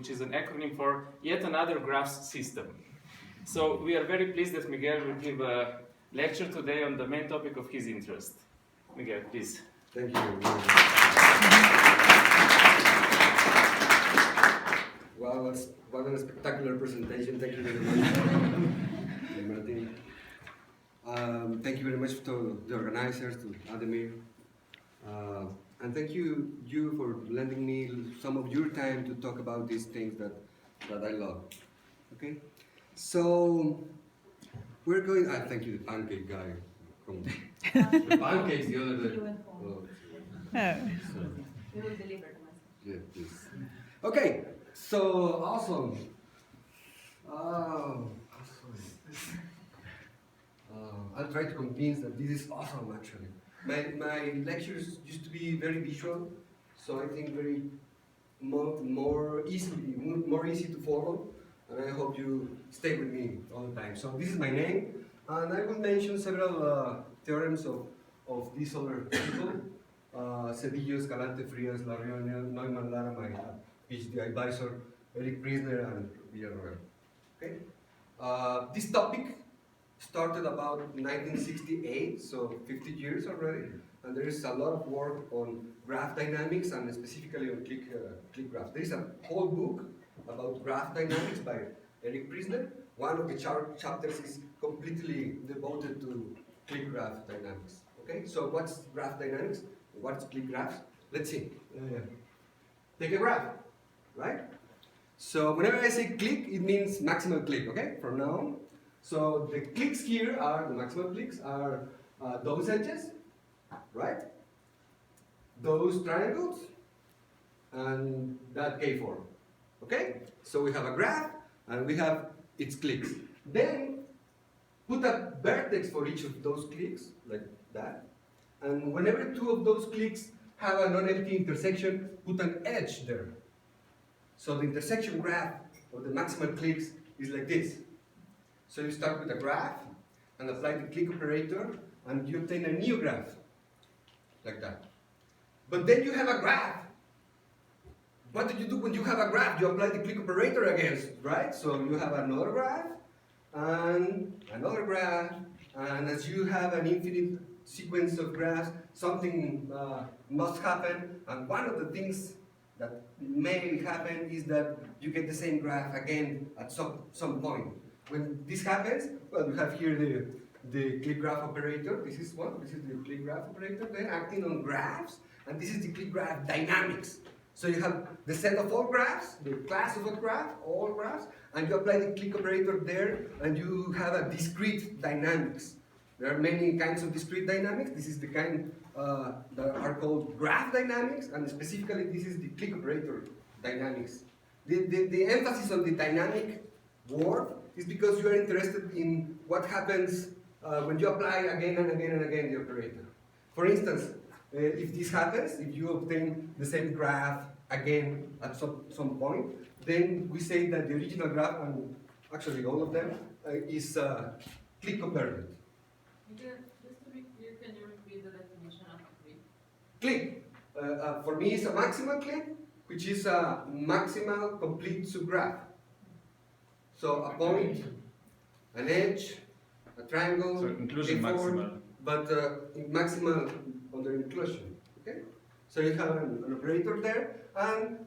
which is an acronym for yet another graphs system. So we are very pleased that Miguel will give a lecture today on the main topic of his interest. Miguel, please. Thank you. Wow, what a spectacular presentation. Thank you very much, Martin. Thank you very much to the organizers, to Ademir. And thank you for lending me some of your time to talk about these things that I love. Okay? So, we're going, thank you, the pancake guy. The pancakes the other day. We will deliver them. Yeah, please. Okay, so awesome. I'll try to convince that this is awesome actually. My lectures used to be very visual, so I think very more easy to follow, and I hope you stay with me all the time. So this is my name, and I will mention several theorems of these other people. Cedillo, Escalante, Frias, Larrion, Neumann, Lara, my PhD advisor, Eric Prisner, and Villarroel. Okay? This topic started about 1968, so 50 years already, and there is a lot of work on graph dynamics and specifically on clique graphs. There is a whole book about graph dynamics by Eric Prisner. One of the chapters is completely devoted to clique graph dynamics. Okay, so what's graph dynamics? What's clique graphs? Let's see. Take a graph, right? So whenever I say clique, it means maximal clique, okay? From now on. So the cliques here are, the maximal cliques are those edges, right? Those triangles, and that K-form, okay? So we have a graph, and we have its cliques. Then, put a vertex for each of those cliques, like that. And whenever two of those cliques have a non-empty intersection, put an edge there. So the intersection graph of the maximal cliques is like this. So you start with a graph and apply the clique operator, and you obtain a new graph, like that. But then you have a graph. What do you do when you have a graph? You apply the clique operator against, right? So you have another graph, and another graph, and as you have an infinite sequence of graphs, something must happen, and one of the things that may happen is that you get the same graph again at some point. When this happens, well, you have here the clique graph operator. This is one. This is the clique graph operator. Then acting on graphs, and this is the clique graph dynamics. So you have the set of all graphs, the class of a graph, all graphs, and you apply the clique operator there, and you have a discrete dynamics. There are many kinds of discrete dynamics. This is the kind that are called graph dynamics, and specifically this is the clique operator dynamics. The emphasis on the dynamic word is because you are interested in what happens when you apply again and again and again the operator. For instance, if this happens, if you obtain the same graph again at some point, then we say that the original graph, and actually all of them, is clique convergent. Just to be clear, can you repeat the definition of clique? Clique, for me, is a maximal clique, which is a maximal complete subgraph. So a point, an edge, a triangle, So inclusion maximal. but maximal under inclusion. Okay? So you have an operator there, and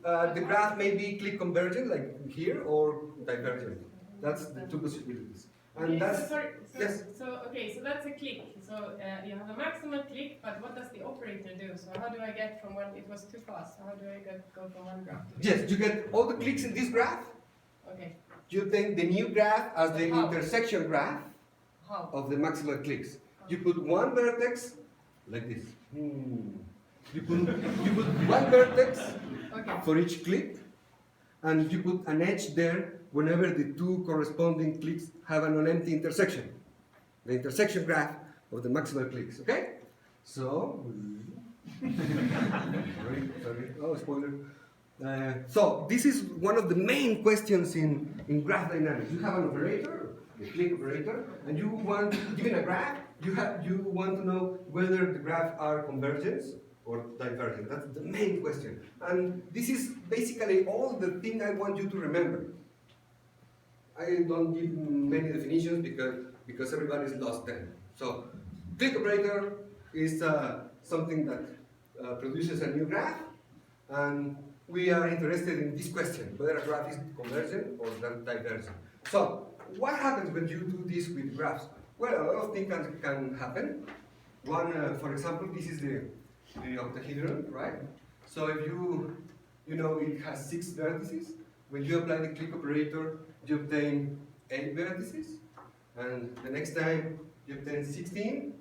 the graph may be clique convergent, like here, or divergent. That's the two possibilities. And Okay, that's, so sorry, yes. so that's a clique. So you have a maximal clique, but what does the operator do? So how do I get from when it was too fast? So how do I go from one graph to the other? Yes, you get all the cliques in this graph. Okay. You take the new graph as the How? intersection graph How? of the maximal cliques. You put one vertex like this. You put one vertex Okay. for each clique, and you put an edge there whenever the two corresponding cliques have a non-empty intersection. The intersection graph of the maximal cliques. Okay? So, sorry. Oh, spoiler. So this is one of the main questions in graph dynamics. You have an operator, the clique operator, and given a graph, you want to know whether the graphs are convergent or divergent? That's the main question. And this is basically all the thing I want you to remember. I don't give many definitions because everybody's lost then. So, clique operator is something that produces a new graph, and we are interested in this question, whether a graph is convergent or divergent. So, what happens when you do this with graphs? Well, a lot of things can happen. One, for example, this is the octahedron, right? So if you know it has 6 vertices, when you apply the clique operator, you obtain 8 vertices, and the next time you obtain 16.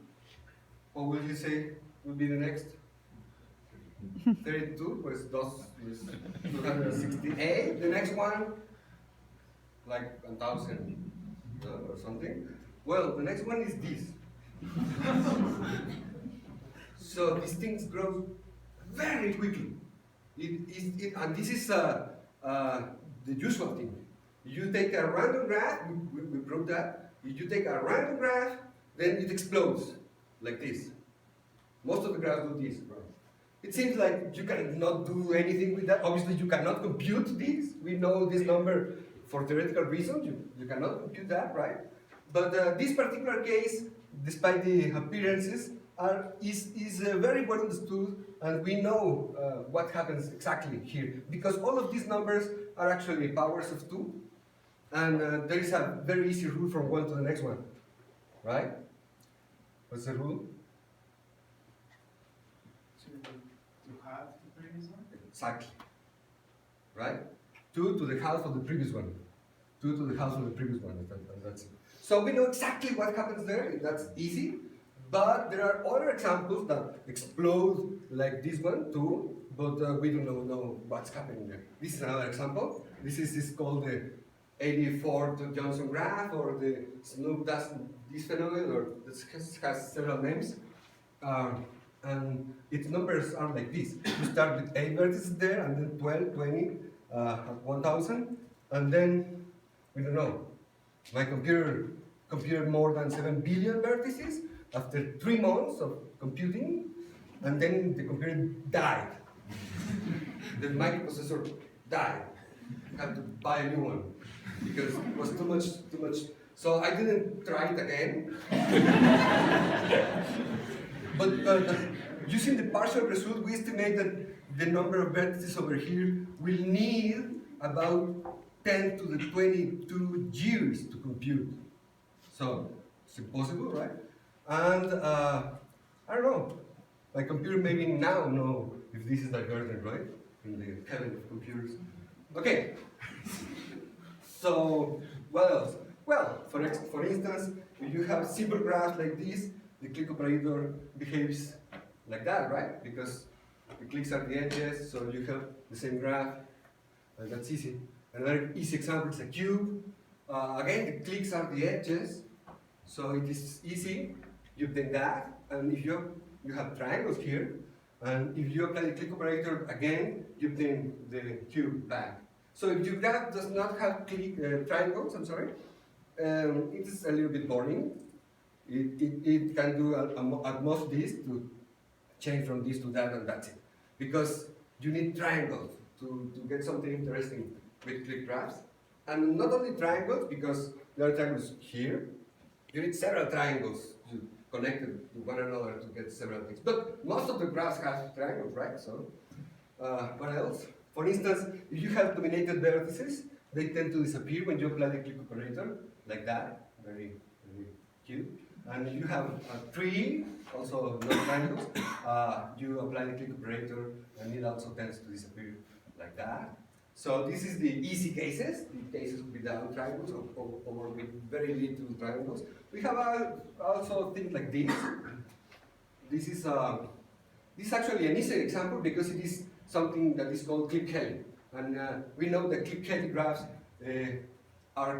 What will you say will be the next? 32, pues 268. The next one, like 1,000 or something. Well, the next one is this. So these things grow very quickly. And this is the usual thing. You take a random graph, we proved that. If you take a random graph, then it explodes like this. Most of the graphs do this. Right? It seems like you cannot do anything with that. Obviously, you cannot compute this. We know this number for theoretical reasons. You cannot compute that, right? But this particular case, despite the appearances, is very well understood, and we know what happens exactly here. Because all of these numbers are actually powers of 2, and there is a very easy rule from one to the next one, right? What's the rule? To half the previous one? Exactly. Right? 2 to the half of the previous one. 2 to the half of the previous one, and that's it. So we know exactly what happens there, that's easy. But there are other examples that explode like this one too, but we don't know what's happening there. This is another example. This is called the 84 to Johnson graph, or the Snoop this phenomenon, or this has several names. And its numbers are like this. You start with 8 vertices there, and then 12, 20, 1,000, and then, we don't know. My computer computed more than 7 billion vertices after 3 months of computing, and then the computer died. The microprocessor died. I had to buy a new one because it was too much. So I didn't try it again. But using the partial result, we estimate that the number of vertices over here will need about 10 to the 22 years to compute. So it's impossible, right? And I don't know, my computer maybe now know if this is divergent, right? In the heaven of computers. Okay. So what else? Well, for instance, if you have simple graphs like this, the clique operator behaves like that, right? Because the cliques are the edges, so you have the same graph, and that's easy. Another easy example is a cube. Again, the cliques are the edges, so it is easy. You obtain that, and if you have triangles here, and if you apply the clique operator again, you obtain the cube back. So if your graph does not have triangles, it is a little bit boring. It can do at most this to change from this to that, and that's it. Because you need triangles to get something interesting with clique graphs. And not only triangles, because there are triangles here. You need several triangles connected to one another to get several things. But most of the graphs have triangles, right? So, what else? For instance, if you have dominated vertices, they tend to disappear when you apply the clique operator, like that. Very, very cute. And if you have a tree, also no triangles, you apply the clique operator, and it also tends to disappear like that. So this is the easy cases, the cases without triangles or with very little triangles. We have also things like this. This is actually an easy example because it is something that is called clique-Kelly. And we know that clique-Kelly graphs are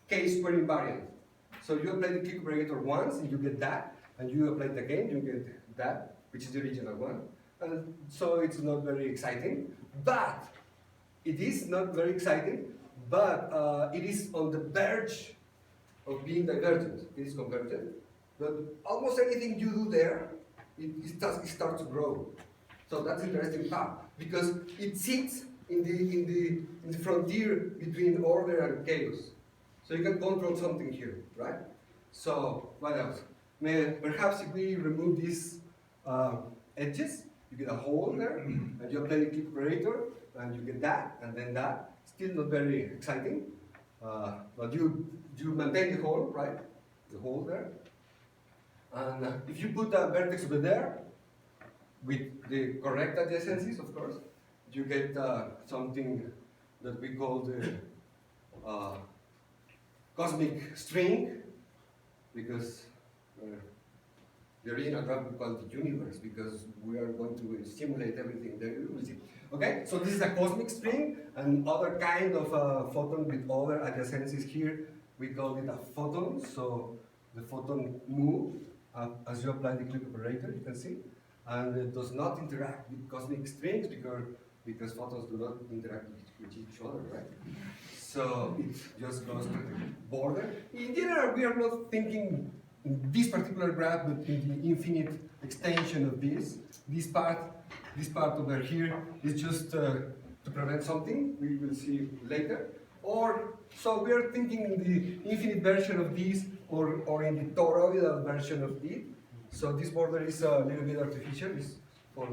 k-square invariant. So you apply the clique operator once and you get that, and you apply it again, you get that, which is the original one. And so it's not very exciting, but it is not very exciting, but it is on the verge of being divergent. It is convergent, but almost anything you do there, it starts to grow. So that's the interesting part, because it sits in the frontier between order and chaos. So you can control something here, right? So what else? Perhaps if we remove these edges, you get a hole there, and you apply the click operator, and you get that, and then that. Still not very exciting, but you maintain the hole, right? The hole there. And if you put a vertex over there, with the correct adjacencies, of course, you get something that we call the cosmic string, because the original graph we call the universe, because we are going to simulate everything there. You will see. Okay, so this is a cosmic string, and other kind of photon with other adjacencies here, we call it a photon. So the photon moves as you apply the click operator, you can see, and it does not interact with cosmic strings because photons do not interact with each other, right? So it just goes to the border. In general, we are not thinking in this particular graph, but in the infinite extension of this. This part over here is just to prevent something we will see later. Or so we are thinking in the infinite version of this, or in the toroidal version of it. So this border is a little bit artificial. It's for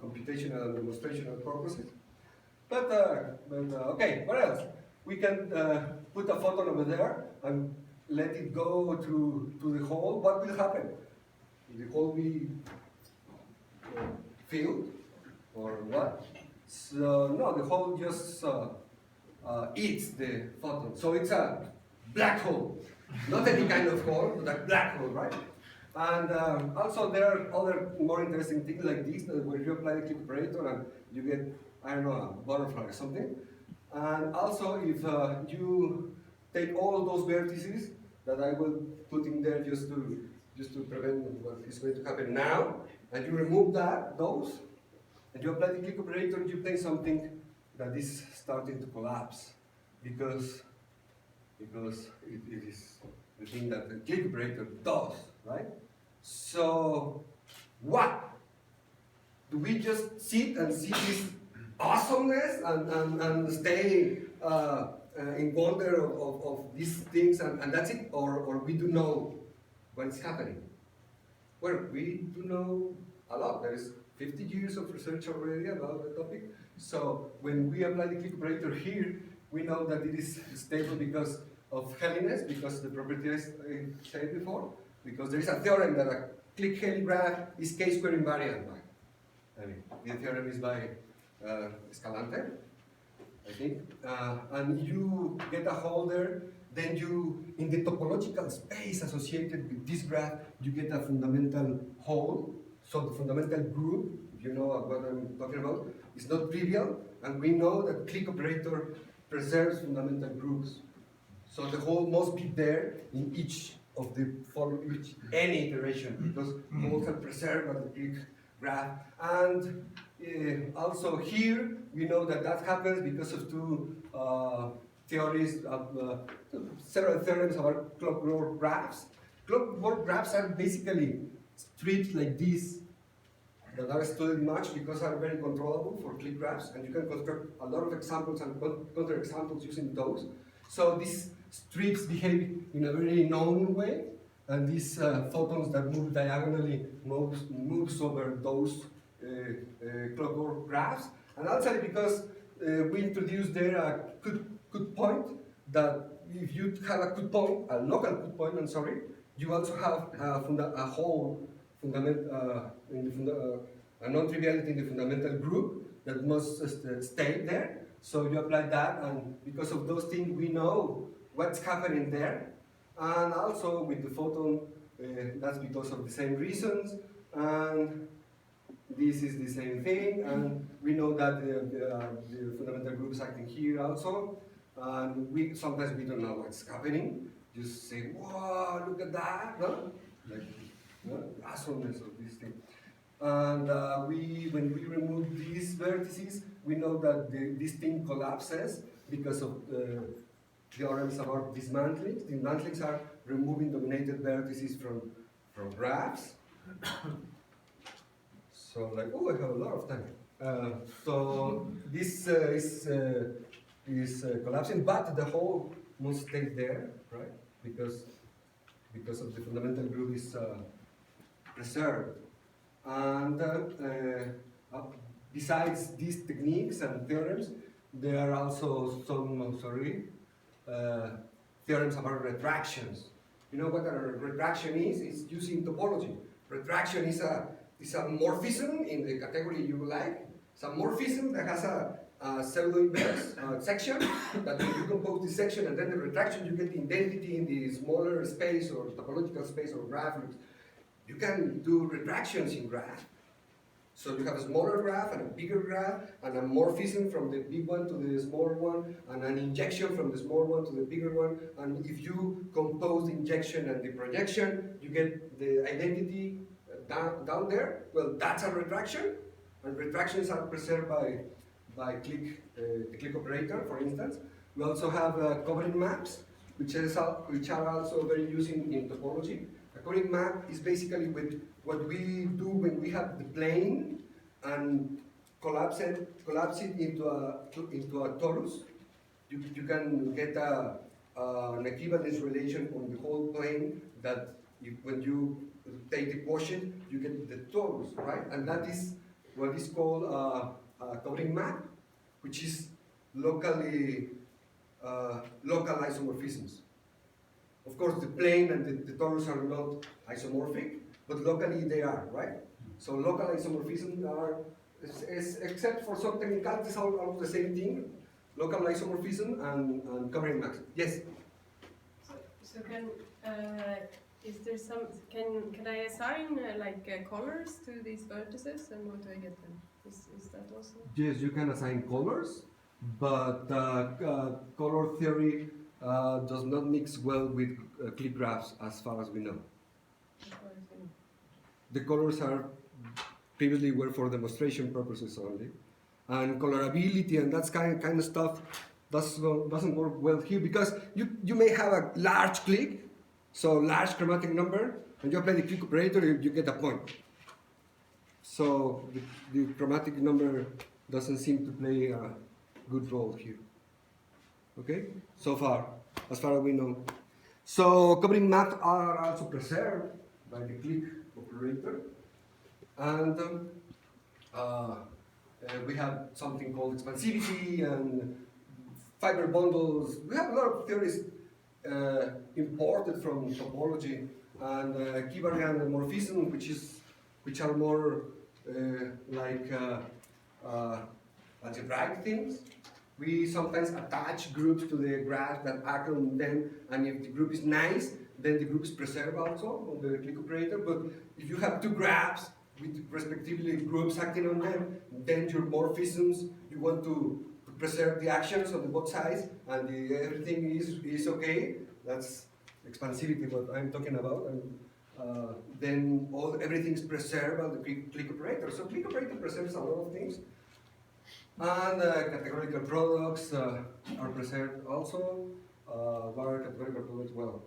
computational and demonstrational purposes. But okay, what else? We can put a photon over there and let it go to the hole. What will happen? The hole will filled or what? So no, the hole just eats the photon. So it's a black hole. Not any kind of hole, but a black hole, right? And also there are other more interesting things like this, where you apply the click operator and you get, I don't know, a butterfly or something. And also if you take all those vertices that I will put in there just to prevent what is going to happen now, and you remove those, and you apply the click operator, you obtain something that is starting to collapse, because it is the thing that the click operator does, right? So what? Do we just sit and see this awesomeness and stay in wonder of these things and that's it? Or we do know what's happening? Well, we do know a lot. There is 50 years of research already about the topic. So when we apply the click operator here, we know that it is stable because of Helliness, because the property I said before, because there is a theorem that a click Helly graph is k-square invariant. I mean, the theorem is by Escalante, I think. And you get a holder, then you, in the topological space associated with this graph, you get a fundamental hole. So the fundamental group, if you know what I'm talking about, is not trivial, and we know that click operator preserves fundamental groups. So the hole must be there in each of the any iteration, because holes are preserved on the click graph. And also here, we know that happens because of two theories of several theorems about clockwork graphs. Clockwork graphs are basically strips like this that are studied much because are very controllable for click graphs, and you can construct a lot of examples and counterexamples using those. So these strips behave in a very known way, and these photons that move diagonally moves over those clockwork graphs. And also because we introduced there a cut point, that if you have a cut point, a local cut point, I'm sorry, you also have a whole a non-triviality in the fundamental group that must stay there. So you apply that, and because of those things, we know what's happening there. And also with the photon, that's because of the same reasons. And this is the same thing, and we know that the fundamental group is acting here also. And sometimes we don't know what's happening. Just say, "Wow, look at that!" No? Like, the awesomeness of this thing. And when we remove these vertices, we know that this thing collapses because of theorems about dismantlings. Dismantlings are removing dominated vertices from graphs. So So like, oh, I have a lot of time. So this is collapsing, but the whole must stay there, right? Because of the fundamental group is preserved. And besides these techniques and theorems, there are also some, theorems about retractions. You know what a retraction is? It's using topology. Retraction is a morphism in the category you like. It's a morphism that has a pseudo-inverse section, that when you compose this section and then the retraction, you get the identity in the smaller space or topological space or graph. You can do retractions in graph. So you have a smaller graph and a bigger graph, and a morphism from the big one to the smaller one, and an injection from the small one to the bigger one. And if you compose the injection and the projection, you get the identity down there. Well, that's a retraction, and retractions are preserved by clique, the clique operator, for instance. We also have covering maps, which are also very used in topology. A covering map is basically what we do when we have the plane and collapse it into a torus. You can get an equivalence relation on the whole plane that when you take the quotient, you get the torus, right? And that is what is called a covering map, which is local isomorphisms. Of course, the plane and the torus are not isomorphic, but locally they are, right? So local isomorphisms are, except for some technicalities, all the same thing. Local isomorphism and covering maps. Yes? So is there some, can I assign colors to these vertices, and what do I get then? Is that also? Yes, you can assign colors, but color theory does not mix well with clique graphs as far as we know. The colors are previously were for demonstration purposes only, and colorability and that kind of stuff doesn't work well here, because you may have a large clique, so large chromatic number, and you apply the clique operator, you get a point. So the chromatic number doesn't seem to play a good role here. Okay, so far, as far as we know. So covering maps are also preserved by the clique operator, and we have something called expansivity and fiber bundles. We have a lot of theories imported from topology, and Kibarian morphism, which are more algebraic things. We sometimes attach groups to the graph that act on them, and if the group is nice, then the group is preserved also on the clique operator. But if you have two graphs with respectively groups acting on them, then your morphisms, you want to preserve the actions on the both sides, and everything is okay. That's expansivity, what I'm talking about. And then everything is preserved on the clique operator. So clique operator preserves a lot of things. And categorical products are preserved also. What are categorical products? Well,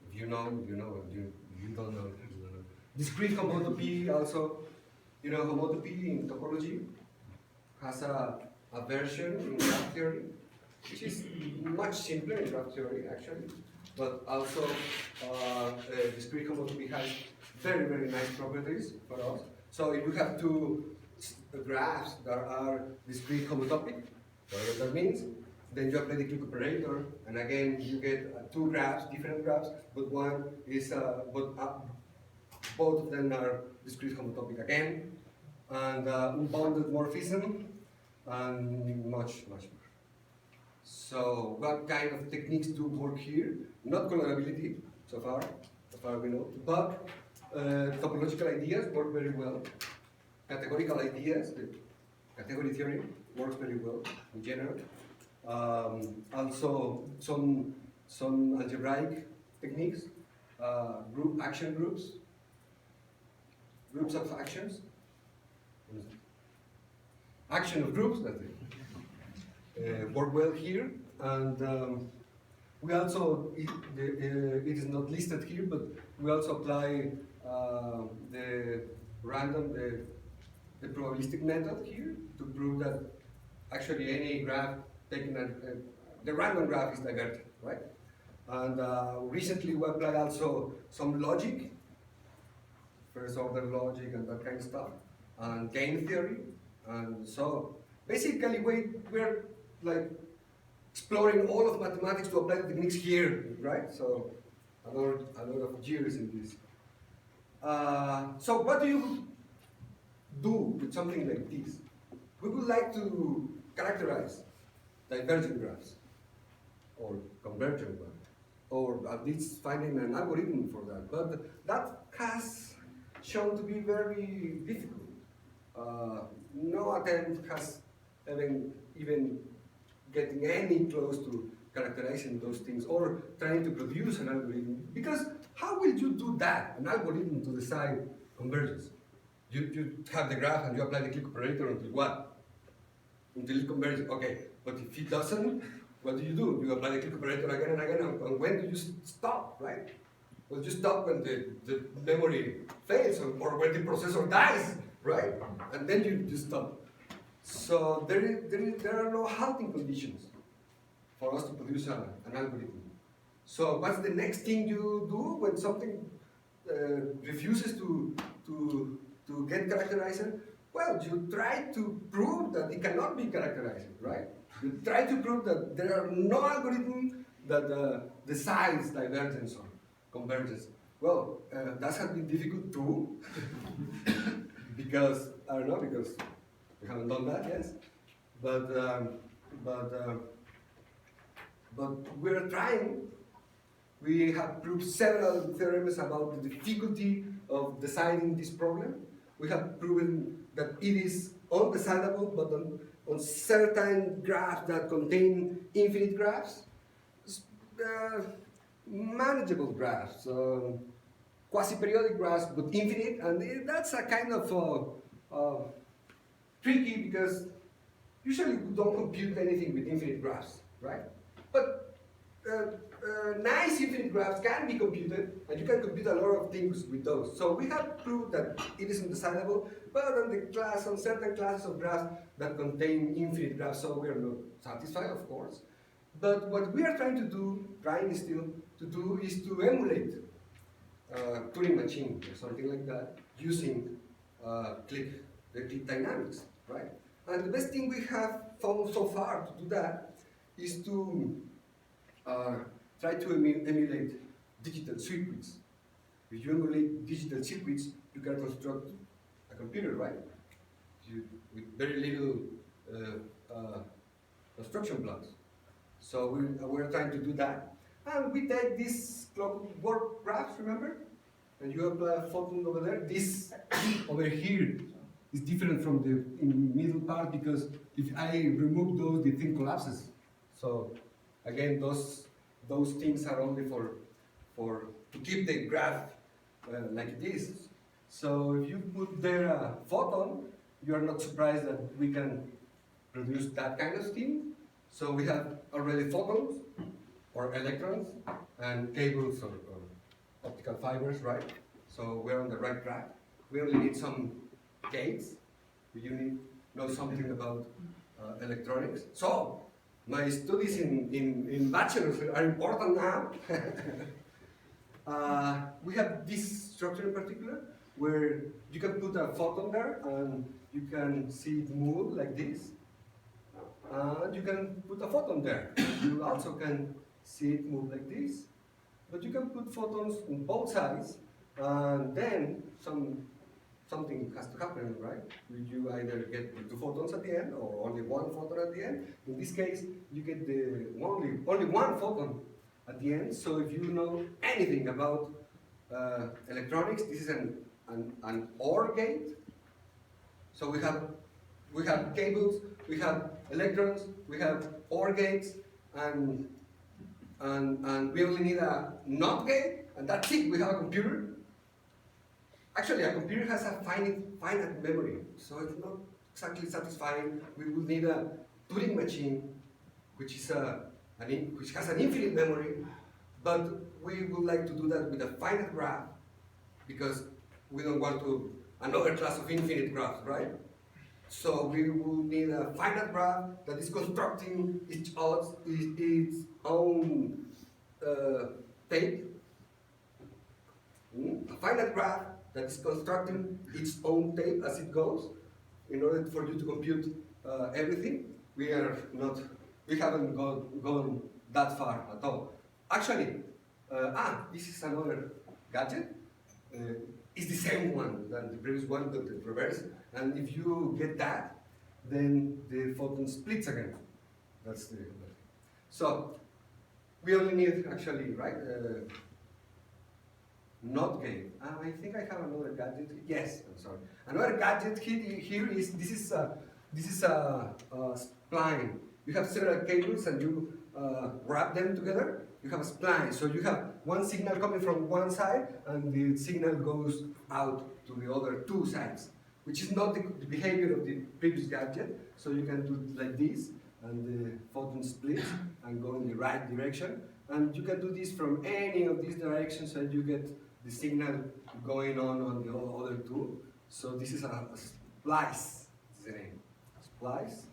if you know, you know. If you don't know, you don't know. Discrete homotopy also. Homotopy in topology has a version in graph theory, which is much simpler in graph theory actually. But also, discrete homotopy has very, very nice properties for us. So if you have two graphs that are discrete homotopic, whatever that means, then you apply the clique operator, and again you get two graphs, different graphs, but one is both of them are discrete homotopic again, and unbounded morphism, and much more. So what kind of techniques do work here? Not colorability so far we know, but topological ideas work very well. Categorical ideas, the category theory works very well in general. Also, some algebraic techniques, action groups of actions, action of groups, that's it. Work well here, and we also, it is not listed here, but we also apply the random, the probabilistic method here to prove that actually any graph taking the random graph is divergent, right? And recently we applied also some logic, first order logic and that kind of stuff, and game theory. And so basically we're like exploring all of mathematics to apply the techniques here, right? So a lot of years in this. So what do you do with something like this? We would like to characterize divergent graphs or convergent graphs, or at least finding an algorithm for that. But that has shown to be very difficult. No attempt has even getting any close to characterizing those things or trying to produce an algorithm. Because how will you do that, an algorithm to decide convergence? You have the graph and you apply the clique operator until what? Until it converges. Okay, but if it doesn't, what do? You apply the clique operator again and again, and when do you stop, right? Well, you stop when the memory fails or when the processor dies, right? And then you stop. So there are no halting conditions for us to produce an algorithm. So what's the next thing you do when something refuses to get characterized? Well, you try to prove that it cannot be characterized, right? You try to prove that there are no algorithm that decides divergence or convergence. Well, that has been difficult too, because, I don't know, because we haven't done that, yes. But we're trying. We have proved several theorems about the difficulty of deciding this problem. We have proven that it is undecidable, but on certain graphs that contain infinite graphs, manageable graphs, quasi-periodic graphs, but infinite, and that's a kind of tricky because usually we don't compute anything with infinite graphs, right? But nice infinite graphs can be computed, and you can compute a lot of things with those. So we have proved that it is undecidable, but on certain classes of graphs that contain infinite graphs, so we are not satisfied, of course. But what we are trying still to do, is to emulate Turing machine or something like that using the clique dynamics, right? And the best thing we have found so far to do that is to try to emulate digital circuits. If you emulate digital circuits, you can construct a computer, right? With very little construction blocks. So we're trying to do that. And we take these clockwork graphs, remember? And you have a photon over there. This over here is different from the middle part because if I remove those, the thing collapses. So again, those things are only to keep the graph like it is. So if you put there a photon, you are not surprised that we can produce that kind of thing. So we have already photons or electrons and cables or optical fibers, right? So we're on the right track. We only need some gates. You know something about electronics. So my studies in bachelor's are important now. We have this structure in particular where you can put a photon there and you can see it move like this. You can put a photon there. You also can see it move like this. But you can put photons on both sides, and then something has to happen, right? You either get the two photons at the end, or only one photon at the end. In this case, you get only one photon at the end. So if you know anything about electronics, this is an OR gate. So we have cables, we have electrons, we have OR gates, and we only need a NOT gate, and that's it. We have a computer. Actually, a computer has a finite memory, so it's not exactly satisfying. We would need a Turing machine, which has an infinite memory, but we would like to do that with a finite graph because we don't want to another class of infinite graphs, right? So we will need a finite graph that is constructing its own tape. A finite graph that is constructing its own tape as it goes, in order for you to compute everything. We haven't gone that far at all. Actually, this is another gadget. It's the same one than the previous one, but the reverse. And if you get that, then the photon splits again. That's the thing. So we only need actually, right? Not gate. I think I have another gadget. Yes, I'm sorry. Another gadget here is this is a spline. You have several cables and you wrap them together. You have a spline. So you have one signal coming from one side and the signal goes out to the other two sides, which is not the behavior of the previous gadget. So you can do it like this, and the photon splits and go in the right direction. And you can do this from any of these directions, and you get the signal going on the other two. So this is a splice. Is the name. Splice.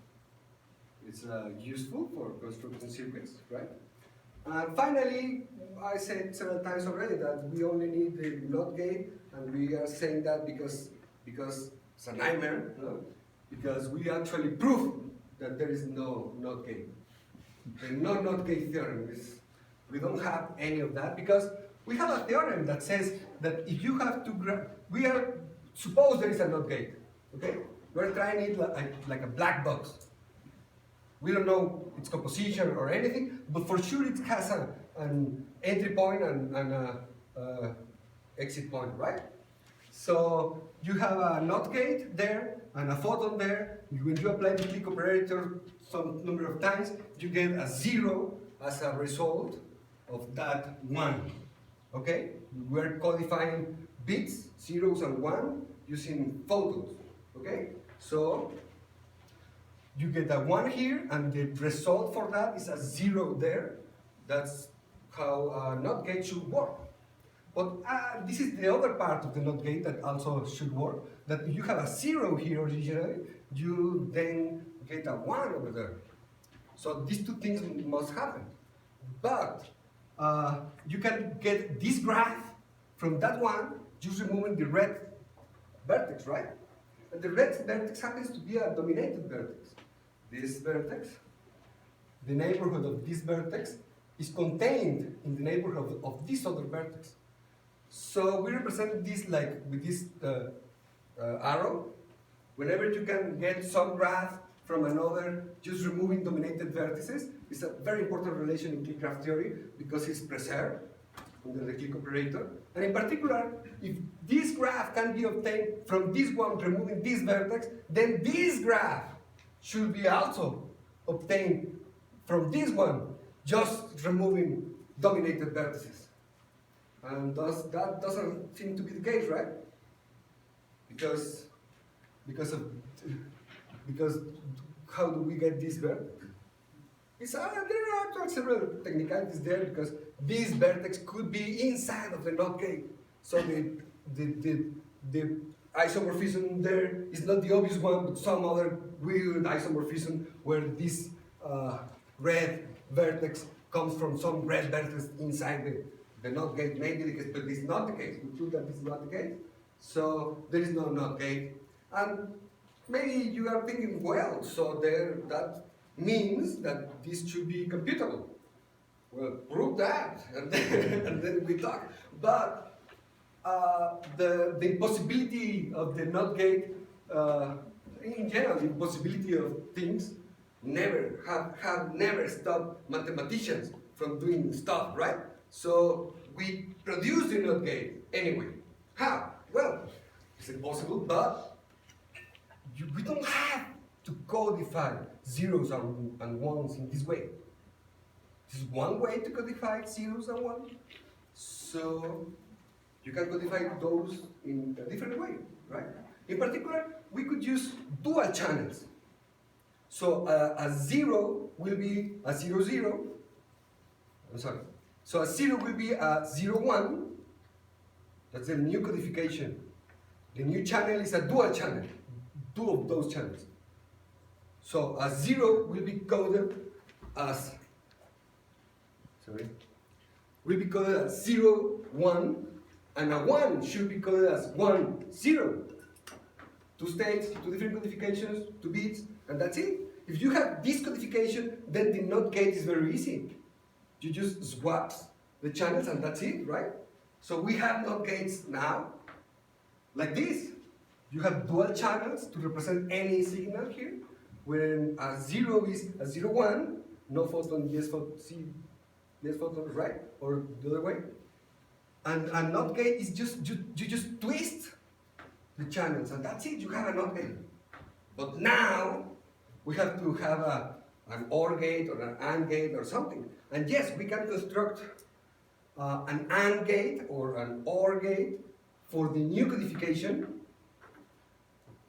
It's useful for constructing circuits, right? And finally, I said several times already that we only need the NOT gate, and we are saying that because it's a nightmare, no? Because we actually prove that there is no NOT gate. The no NOT gate theorem is, we don't have any of that because we have a theorem that says that if you have to suppose there is a NOT gate, okay? We're trying it like a black box. We don't know its composition or anything, but for sure it has an entry point and an exit point, right? So you have a NOT gate there and a photon there. When you apply the clique operator some number of times, you get a 0 as a result of that 1. Okay? We're codifying bits, 0s and 1, using photons. Okay? So you get a 1 here, and the result for that is a 0 there. That's how a NOT gate should work. But this is the other part of the NOT gate that also should work, that if you have a 0 here originally, you then get a 1 over there. So these two things must happen. But you can get this graph from that one just removing the red vertex, right? And the red vertex happens to be a dominated vertex. This vertex, the neighborhood of this vertex, is contained in the neighborhood of this other vertex. So we represent this like with this arrow. Whenever you can get some graph from another, just removing dominated vertices, it's a very important relation in clique graph theory because it's preserved under the clique operator. And in particular, if this graph can be obtained from this one removing this vertex, then this graph should be also obtained from this one, just removing dominated vertices. And that doesn't seem to be the case, right? Because how do we get this vertex? There are actually several technicalities there because this vertex could be inside of the NOT gate. So the isomorphism there is not the obvious one, but some other weird isomorphism where this red vertex comes from some red vertex inside the NOT gate. Maybe the case, but this is not the case. We prove that this is not the case. So there is no NOT gate. And maybe you are thinking, well, so that means that this should be computable. Well, prove that, and then we talk. But the impossibility of the NOT gate, in general, the impossibility of things have never stopped mathematicians from doing stuff, right? So we produce the NOT gate anyway. How? Well, it's impossible, but we don't have to codify zeros and ones in this way. This is one way to codify zeros and ones. So you can codify those in a different way, right? In particular, we could use dual channels. So a 0 will be a 0, 0. I'm sorry. So a 0 will be a 0, 1. That's a new codification. The new channel is a dual channel, two of those channels. So a 0 will be coded as, will be coded as 0, 1, and a 1 should be coded as 1, 0. Two states, two different codifications, two bits, and that's it. If you have this codification, then the NOT gate is very easy. You just swap the channels and that's it, right? So we have NOT gates now, like this. You have dual channels to represent any signal here. When a 0 is a 0, 1, no photon, yes photon, yes photon, right? Or the other way. And a NOT gate is just, you just twist the channels and that's it, you have a NOT gate. But now, we have to have an OR gate or an AND gate or something. And yes, we can construct an AND gate or an OR gate for the new codification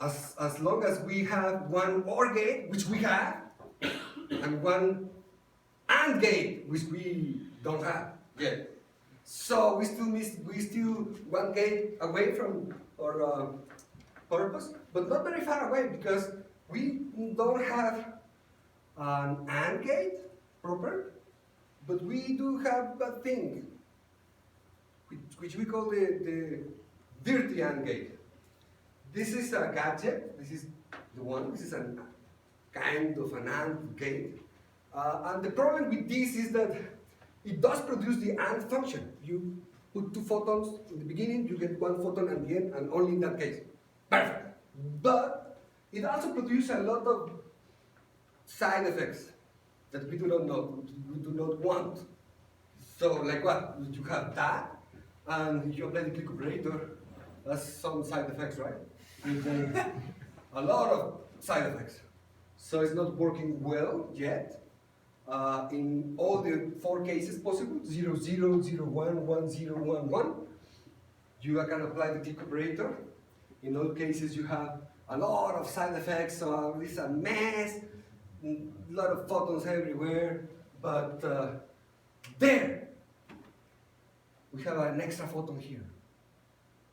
as long as we have one OR gate, which we have, and one AND gate, which we don't have yet. So we still one gate away from our purpose, but not very far away because we don't have an AND gate proper, but we do have a thing which we call the dirty AND gate. This is a gadget, this is the one, this is a kind of an AND gate. And the problem with this is that it does produce the AND function. You put two photons in the beginning, you get one photon at the end, and only in that case. Perfect. But it also produces a lot of side effects that we do not know, we do not want. So like what? You have that, and you apply the clique operator, that's some side effects, right? And then a lot of side effects. So it's not working well yet. In all the 4 cases possible, 0, 0, 0, 1, 1, 0, 1, 1, you can apply the clique operator. In all cases, you have a lot of side effects, so it's a mess, a lot of photons everywhere, but there, we have an extra photon here.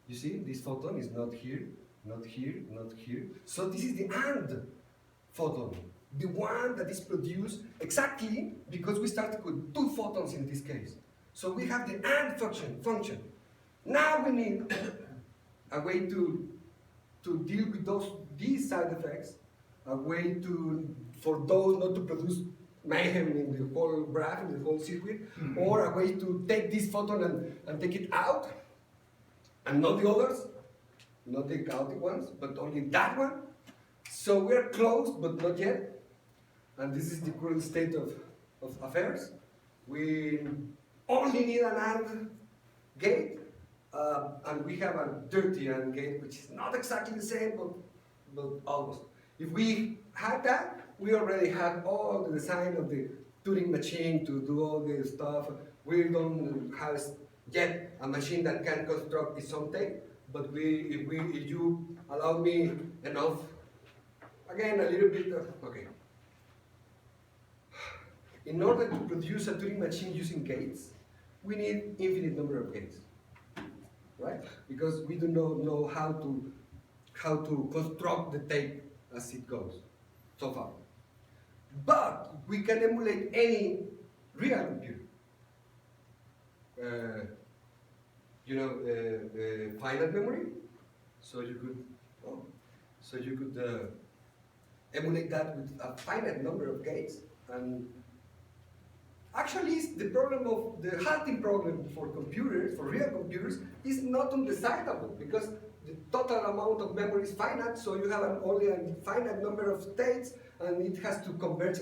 You see, this photon is not here, not here, not here. So this is the AND photon, the one that is produced exactly because we started with 2 photons in this case. So we have the AND function. Now we need a way to deal with these side effects, a way for those not to produce mayhem in the whole graph, in the whole circuit, or a way to take this photon and take it out, and not the others, not the chaotic ones, but only that one. So we're close, but not yet. And this is the current state of affairs. We only need an AND gate, and we have a dirty AND gate, which is not exactly the same, but almost. If we had that, we already had all the design of the Turing machine to do all the stuff. We don't have yet a machine that can construct its own tape, but if you allow me enough, again, a little bit of, okay. In order to produce a Turing machine using gates, we need infinite number of gates, right? Because we do not know how to construct the tape as it goes, so far. But we can emulate any real computer. Finite memory, so you could emulate that with a finite number of gates. And actually, the problem of the halting problem for computers, for real computers, is not undecidable because the total amount of memory is finite, so you have only a finite number of states, and it has to converge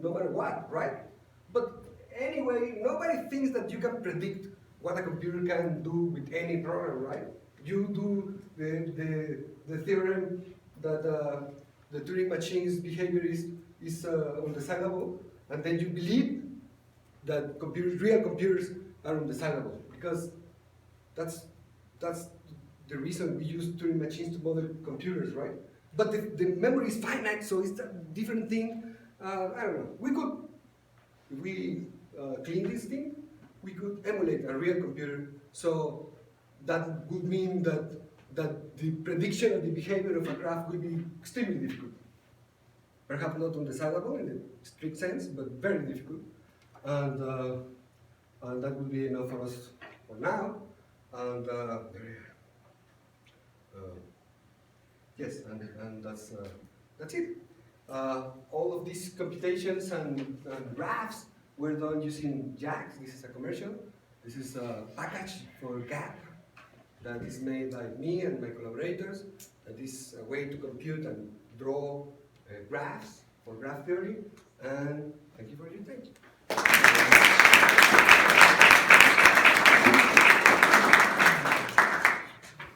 no matter what, right? But anyway, nobody thinks that you can predict what a computer can do with any program, right? You do the theorem that the Turing machine's behavior is undecidable, and then you believe that real computers are undecidable, because that's the reason we use Turing machines to model computers, right? But the memory is finite, so it's a different thing. I don't know. We could, if we clean this thing, we could emulate a real computer. So that would mean that that the prediction of the behavior of a graph will be extremely difficult. Perhaps not undecidable in the strict sense, but very difficult. And that will be enough for us for now. And yes, and that's it. All of these computations and graphs were done using JAX. This is a commercial. This is a package for GAP that is made by me and my collaborators. That is a way to compute and draw graphs for graph theory. And thank you for your attention.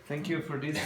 Thank you for this